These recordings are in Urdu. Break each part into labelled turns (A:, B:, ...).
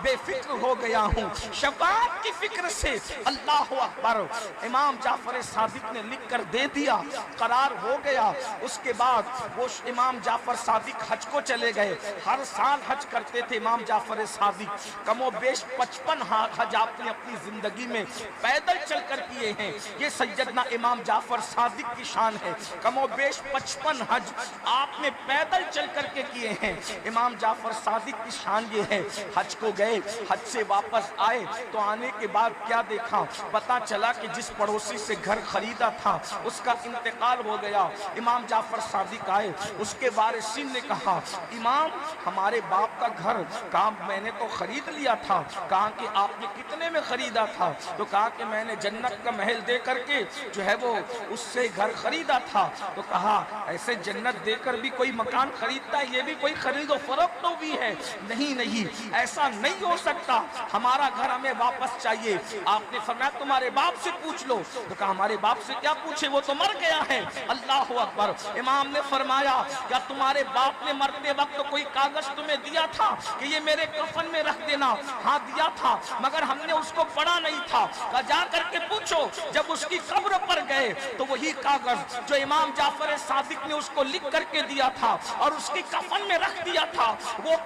A: بے فکر ہو گیا ہوں شفاعت کی فکر سے۔ اللہ اکبر۔ امام جعفر صادق نے لکھ کر دے دیا، قرار ہو گیا۔ اس کے بعد وہ امام جعفر صادق حج کو چلے گئے۔ ہر سال حج کرتے تھے امام جعفر صادق۔ کم و بیش 55 حج آپ نے اپنی زندگی میں پیدل چل کر کیے ہیں۔ یہ سیدنا امام جعفر صادق کی شان ہے۔ کم و بیش 55 حج آپ نے پیدل چل کر کے کیے ہیں۔ امام جعفر صادق کی شان یہ ہے، حج کو گئے، حج سے واپس آئے تو آنے کے بعد کیا دیکھا، پتا چلا کہ جس پڑوسی سے گھر خریدا تھا اس کا انتقال ہو گیا۔ امام جعفر صادق آئے، اس کے وارثین نے کہا امام ہمارے باپ کا گھر، کہا میں نے تو خرید لیا تھا۔ کہا کہ آپ نے کتنے میں خریدا تھا؟ تو کہا کہ میں نے جنت کا محل دے کر کے جو ہے وہ اس سے گھر خریدا تھا۔ تو کہا ایسے جنت دے کر بھی کوئی مکان خریدتا ہے، یہ بھی کوئی خرید و فروخت تو بھی ہے؟ نہیں نہیں ایسا نہیں ہو سکتا، ہمارا گھر ہمیں واپس چاہیے۔ آپ نے فرمایا تمہارے باپ سے پوچھ لو۔ تو کہا ہمارے باپ سے کیا پوچھے، وہ تو مر گیا ہے۔ اللہ اکبر۔ امام نے فرمایا کیا تمہارے باپ نے مرتے وقت کوئی کاغذ تمہیں دیا تھا کہ یہ میرے کفن میں رکھ دینا؟ ہاں دیا تھا، مگر ہم نے اس کو پڑھا نہیں تھا۔ کہا جا کر کے پوچھو۔ جب اس کی قبر پر گئے تو وہی کاغذ جو امام جعفر صادق نے اس کو لکھ کر کے دیا تھا اور اس کی کفن میں رکھ دیا تھا، وہ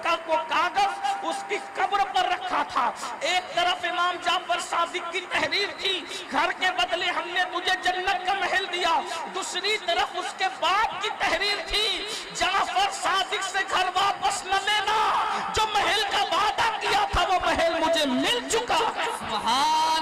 A: کاغذ اس کی قبر پر رکھا تھا۔ ایک طرف امام جعفر صادق کی تحریر تھی، گھر کے بدلے ہم نے تجھے جنت کا محل دیا، دوسری طرف اس کے باپ کی تحریر تھی